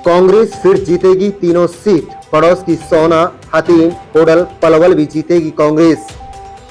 कांग्रेस फिर जीतेगी तीनों सीट। पड़ोस की सोना, हथीन, होडल, पलवल भी जीतेगी कांग्रेस।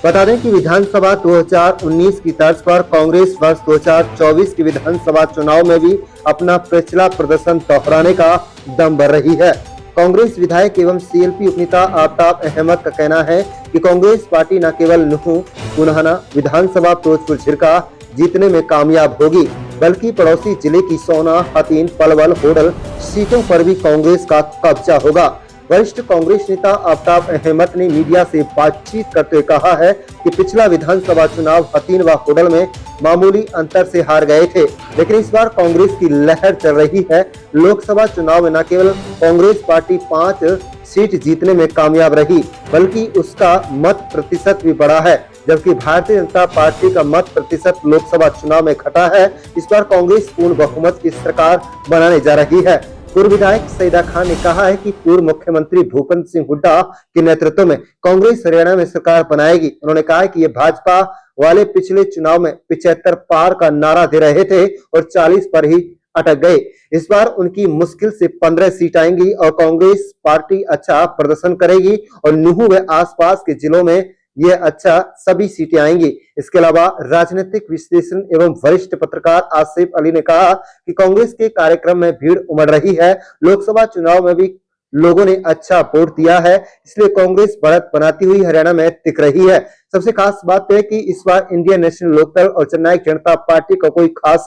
बता दें कि विधानसभा 2019 की तर्ज पर कांग्रेस वर्ष 2024 के विधानसभा चुनाव में भी अपना पिछला प्रदर्शन दोहराने का दम भर रही है। कांग्रेस विधायक एवं सीएलपी उपनेता आफ्ताब अहमद का कहना है कि कांग्रेस पार्टी न केवल नुहू, पुनहना विधानसभा फिरोजपुर झिरका जीतने में कामयाब होगी, बल्कि पड़ोसी जिले की सोना, हथीन, पलवल, होडल सीटों पर भी कांग्रेस का कब्जा होगा। वरिष्ठ कांग्रेस नेता आफ्ताब अहमद ने मीडिया से बातचीत करते हुए कहा है कि पिछला विधानसभा चुनाव हथीन व होडल में मामूली अंतर से हार गए थे, लेकिन इस बार कांग्रेस की लहर चल रही है। लोकसभा चुनाव में न केवल कांग्रेस पार्टी 5 सीट जीतने में कामयाब रही, बल्कि उसका मत प्रतिशत भी बढ़ा है, जबकि भारतीय जनता पार्टी का मत प्रतिशत लोकसभा चुनाव में घटा है। इस बार कांग्रेस पूर्ण बहुमत की सरकार बनाने जा रही है। पूर्व विधायक सईदा खान ने कहा है कि पूर्व मुख्यमंत्री भूपेंद्र सिंह हुड्डा के नेतृत्व में कांग्रेस हरियाणा में सरकार बनाएगी। उन्होंने कहा कि ये भाजपा वाले पिछले चुनाव में 75 पार का नारा दे रहे थे और 40 पर ही अटक गए। इस बार उनकी मुश्किल से 15 सीट आएंगी और कांग्रेस पार्टी अच्छा प्रदर्शन करेगी और नुहू व आसपास के जिलों में ये अच्छा सभी सीटें आएंगी। इसके अलावा राजनीतिक विश्लेषण एवं वरिष्ठ पत्रकार आसिफ अली ने कहा कि कांग्रेस के कार्यक्रम में भीड़ उमड़ रही है। लोकसभा चुनाव में भी लोगों ने अच्छा वोट दिया है, इसलिए कांग्रेस बढ़त बनाती हुई हरियाणा में टिक रही है। सबसे खास बात है कि इस बार इंडियन नेशनल लोकदल और जननायक जनता पार्टी का कोई खास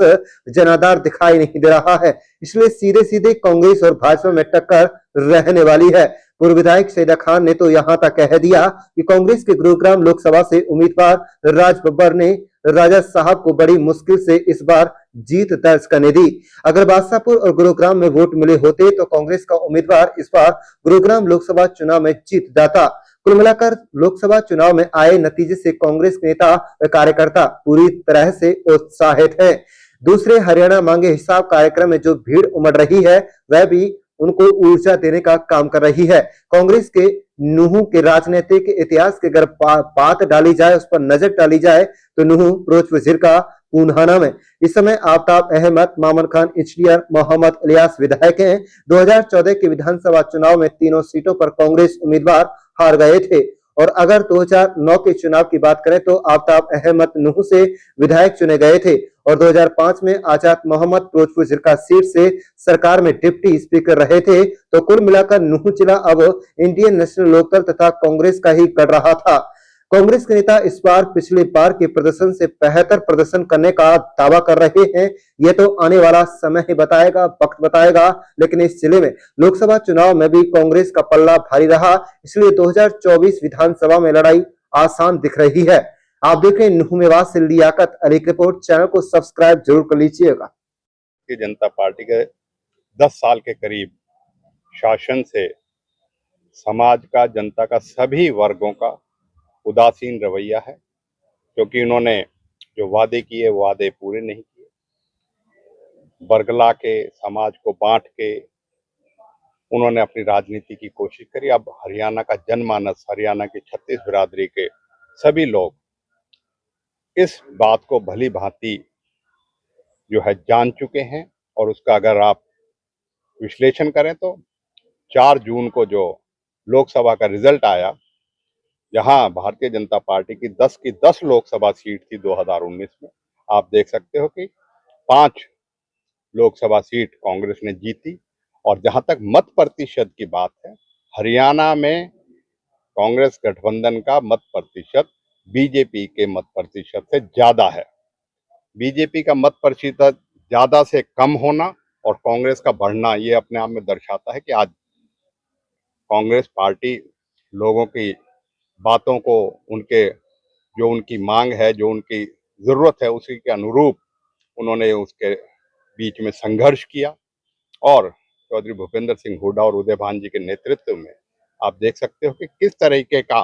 जनाधार दिखाई नहीं दे रहा है, इसलिए सीधे सीधे कांग्रेस और भाजपा में टक्कर रहने वाली है। पूर्व विधायक सईदा खान ने तो यहां तक कह दिया कि कांग्रेस के गुरुग्राम लोकसभा से उम्मीदवार राज बब्बर ने राजा साहब को बड़ी मुश्किल से इस बार जीत दर्ज करने दी। अगर बादशाहपुर और गुरुग्राम में वोट मिले होते तो कांग्रेस का उम्मीदवार इस बार गुरुग्राम लोकसभा चुनाव में जीत जाता। कुल मिलाकर लोकसभा चुनाव में आए नतीजे से कांग्रेस नेता व कार्यकर्ता पूरी तरह से उत्साहित है। दूसरे हरियाणा मांगे हिसाब कार्यक्रम में जो भीड़ उमड़ रही है, वह भी उनको ऊर्जा देने का काम कर रही है। कांग्रेस के नुहू के राजनीतिक इतिहास की अगर बात डाली जाए, उस पर नजर डाली जाए तो नुहू, फिरोजपुर झिरका, पूनहाना में इस समय आफ्ताब अहमद, मामन खान इंजीनियर, मोहम्मद इलियास विधायक हैं। 2014 के विधानसभा चुनाव में तीनों सीटों पर कांग्रेस उम्मीदवार हार गए थे और अगर 2009 के चुनाव की बात करें तो आफ्ताब अहमद नुहू से विधायक चुने गए थे और 2005 में आजाद मोहम्मद फिरोजपुर झिरका सीट से सरकार में डिप्टी स्पीकर रहे थे। तो कुल मिलाकर नुहू जिला अब इंडियन नेशनल लोकदल तथा कांग्रेस का ही गढ़ रहा था। कांग्रेस के नेता इस बार पिछले बार के प्रदर्शन से बेहतर प्रदर्शन करने का दावा कर रहे हैं। यह तो आने वाला समय ही बताएगा, वक्त बताएगा, लेकिन इस जिले में लोकसभा चुनाव में भी कांग्रेस का पल्ला भारी रहा, इसलिए 2024 विधानसभा में लड़ाई आसान दिख रही है। आप देख रहे हैं नुहू में से लियाकत अली की रिपोर्ट। चैनल को सब्सक्राइब जरूर कर लीजिएगा। जनता पार्टी के 10 साल के करीब शासन से समाज का, जनता का, सभी वर्गों का उदासीन रवैया है, क्योंकि उन्होंने जो वादे किए वो वादे पूरे नहीं किए। बरगला के समाज को बांट के उन्होंने अपनी राजनीति की कोशिश करी। अब हरियाणा का जनमानस, हरियाणा की 36 बिरादरी के सभी लोग इस बात को भली भांति जो है जान चुके हैं और उसका अगर आप विश्लेषण करें तो 4 जून को जो लोकसभा का रिजल्ट आया, जहां भारतीय जनता पार्टी की 10 की 10 लोकसभा सीट थी 2019 में, आप देख सकते हो कि 5 लोकसभा सीट कांग्रेस ने जीती। और जहां तक मत प्रतिशत की बात है, हरियाणा में कांग्रेस गठबंधन का मत प्रतिशत बीजेपी के मत प्रतिशत से ज्यादा है। बीजेपी का मत प्रतिशत ज्यादा से कम होना और कांग्रेस का बढ़ना, ये अपने आप में दर्शाता है कि आज कांग्रेस पार्टी लोगों की बातों को, जो उनकी मांग है, जो उनकी जरूरत है, उसी के अनुरूप उन्होंने उसके बीच में संघर्ष किया। और चौधरी भूपेंद्र सिंह हुड्डा और उदय भान जी के नेतृत्व में आप देख सकते हो कि किस तरीके का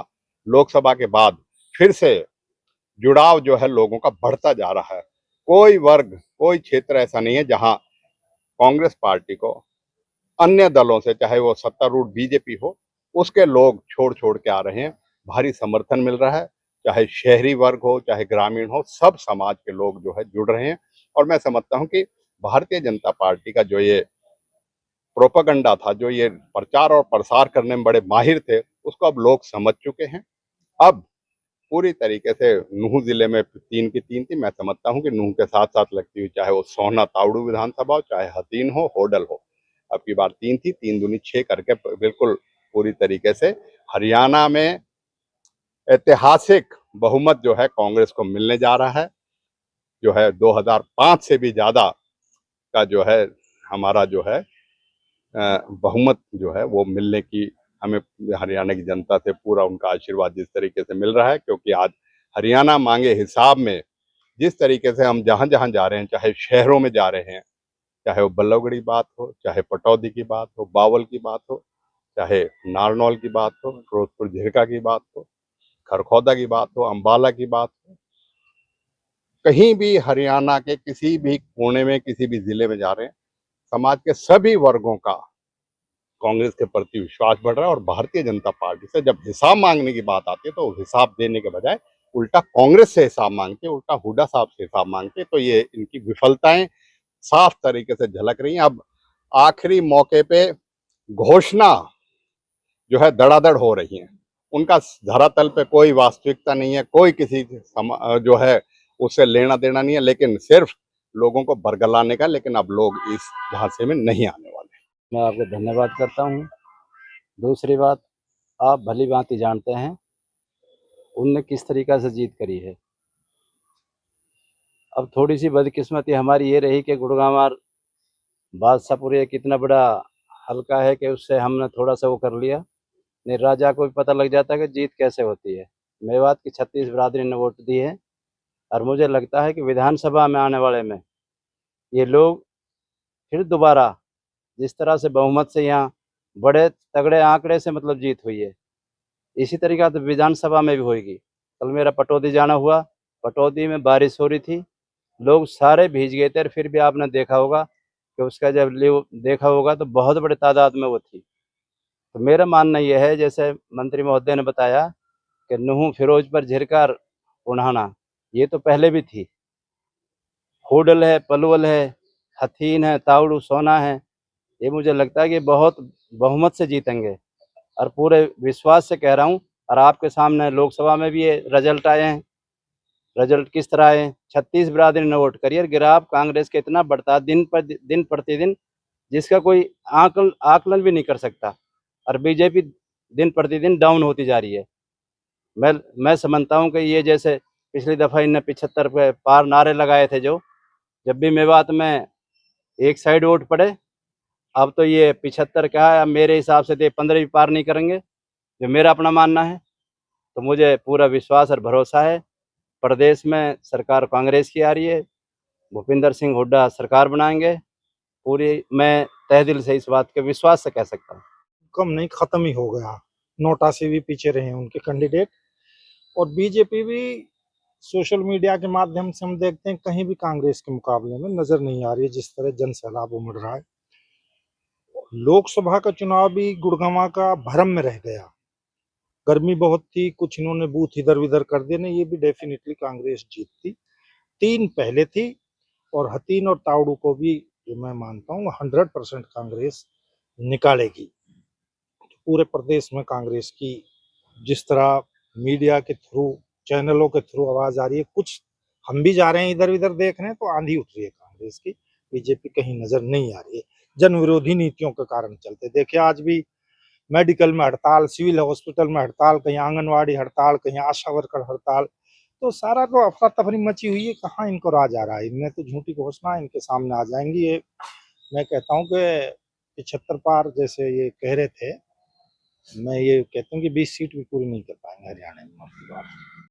लोकसभा के बाद फिर से जुड़ाव जो है लोगों का बढ़ता जा रहा है। कोई वर्ग, कोई क्षेत्र ऐसा नहीं है जहां कांग्रेस पार्टी को अन्य दलों से, चाहे वो सत्तारूढ़ बीजेपी हो, उसके लोग छोड़ छोड़ के आ रहे हैं। भारी समर्थन मिल रहा है, चाहे शहरी वर्ग हो, चाहे ग्रामीण हो, सब समाज के लोग जो है जुड़ रहे हैं। और मैं समझता हूं कि भारतीय जनता पार्टी का जो ये प्रोपेगेंडा था, जो ये प्रचार और प्रसार करने में बड़े माहिर थे, उसको अब लोग समझ चुके हैं। अब पूरी तरीके से नूह जिले में 3 की 3 थी। मैं समझता हूँ कि नूह के साथ-साथ लगती हुई चाहे वो सोहना तावड़ू विधानसभा हो, चाहे हथीन हो, होडल हो। अब की बार 3 थी, 3 दूनी 6 करके बिल्कुल पूरी तरीके से हरियाणा में ऐतिहासिक बहुमत जो है कांग्रेस को मिलने जा रहा है। जो है 2005 से भी ज़्यादा का जो है हमारा जो है बहुमत जो है वो मिलने की हमें हरियाणा की जनता से पूरा उनका आशीर्वाद जिस तरीके से मिल रहा है, क्योंकि आज हरियाणा मांगे हिसाब में जिस तरीके से हम जहां जहां जा रहे हैं, चाहे शहरों में जा रहे हैं, चाहे वो बल्लभगढ़ की बात हो, चाहे पटौदी की बात हो, बावल की बात हो, चाहे नारनौल की बात हो, फिरोजपुर झिरका की बात हो, खरखौदा की बात हो, अंबाला की बात हो, कहीं भी हरियाणा के किसी भी कोने में किसी भी जिले में जा रहे हैं, समाज के सभी वर्गों का कांग्रेस के प्रति विश्वास बढ़ रहा है। और भारतीय जनता पार्टी से जब हिसाब मांगने की बात आती है तो हिसाब देने के बजाय उल्टा कांग्रेस से हिसाब मांगते, उल्टा हुड्डा साहब से हिसाब मांगते, तो ये इनकी विफलताएं साफ तरीके से झलक रही हैं। अब आखिरी मौके पे घोषणा जो है धड़ाधड़ हो रही है, उनका धरातल पे कोई वास्तविकता नहीं है, कोई किसी जो है उससे लेना देना नहीं है, लेकिन सिर्फ लोगों को बरगलाने का। लेकिन अब लोग इस झांसे में नहीं आने वाले। मैं आपको धन्यवाद करता हूँ। दूसरी बात, आप भली भांति जानते हैं उनने किस तरीक़ा से जीत करी है। अब थोड़ी सी बदकिस्मती हमारी ये रही कि गुड़गांव बादशाहपुर एक इतना बड़ा हल्का है कि उससे हमने थोड़ा सा वो कर लिया, नहीं राजा को भी पता लग जाता है कि जीत कैसे होती है। मेवात की 36 बिरादरी ने वोट दी है और मुझे लगता है कि विधानसभा में आने वाले में ये लोग फिर दोबारा जिस तरह से बहुमत से यहाँ बड़े तगड़े आंकड़े से मतलब जीत हुई है, इसी तरीका से विधानसभा में भी होगी। कल मेरा पटौदी जाना हुआ, पटौदी में बारिश हो रही थी, लोग सारे भीग गए थे और फिर भी आपने देखा होगा कि उसका जब लीव देखा होगा तो बहुत बड़े तादाद में वो थी। तो मेरा मानना यह है, जैसे मंत्री महोदय ने बताया कि नूह, फिरोजपुर, झिरका, उन्हाना, ये तो पहले भी थी। होडल है, पलवल है, हथीन है, तावड़ू, सोना है। ये मुझे लगता है कि बहुत बहुमत से जीतेंगे और पूरे विश्वास से कह रहा हूँ। और आपके सामने लोकसभा में भी ये रिजल्ट आए हैं। रिजल्ट किस तरह आए? 36 बिरादरी ने वोट करी और गिराव कांग्रेस के इतना बढ़ता दिन प्रतिदिन, जिसका कोई आकलन भी नहीं कर सकता। और बीजेपी दिन प्रतिदिन डाउन होती जा रही है। मैं समझता हूँ कि ये जैसे पिछली दफ़ा इनने 75 पे पार नारे लगाए थे, जो जब भी मेवात में एक साइड वोट पड़े, अब तो ये 75 क्या है, अब मेरे हिसाब से तो 15 भी पार नहीं करेंगे, जो मेरा अपना मानना है। तो मुझे पूरा विश्वास और भरोसा है, प्रदेश में सरकार कांग्रेस की आ रही है, भूपिंदर सिंह हुड्डा सरकार बनाएंगे। पूरी मैं तहे दिल से इस बात के विश्वास से कह सकता हूँ। कम नहीं, खत्म ही हो गया। नोटा से भी पीछे रहे हैं उनके कैंडिडेट, और बीजेपी भी सोशल मीडिया के माध्यम से हम देखते हैं कहीं भी कांग्रेस के मुकाबले में नजर नहीं आ रही है, जिस तरह जन सैलाब उमड़ रहा है। लोकसभा का चुनाव भी गुड़गांव का भरम में रह गया, गर्मी बहुत थी, कुछ इन्होंने बूथ इधर उधर कर दिए, नहीं ये भी डेफिनेटली कांग्रेस जीतती। 3 पहले थी और हथीन और तावड़ू को भी जो मैं मानता हूँ 100% कांग्रेस निकालेगी। पूरे प्रदेश में कांग्रेस की जिस तरह मीडिया के थ्रू, चैनलों के थ्रू आवाज आ रही है, कुछ हम भी जा रहे हैं इधर उधर देख रहे हैं, तो आंधी उठ रही है कांग्रेस की। बीजेपी कहीं नजर नहीं आ रही है, जन विरोधी नीतियों के कारण चलते। देखिए आज भी मेडिकल में हड़ताल, सिविल हॉस्पिटल में हड़ताल, कहीं आंगनवाड़ी हड़ताल, कहीं आशा वर्कर हड़ताल, तो सारा तो अफरा तफरी मची हुई है। कहाँ इनको राज आ रहा है? इनमें तो झूठी घोषणा इनके सामने आ जाएंगी। ये मैं कहता हूँ कि 75 पार जैसे ये कह रहे थे, मैं ये कहता हूँ कि 20 सीट भी पूरी नहीं कर पाएंगे हरियाणा में।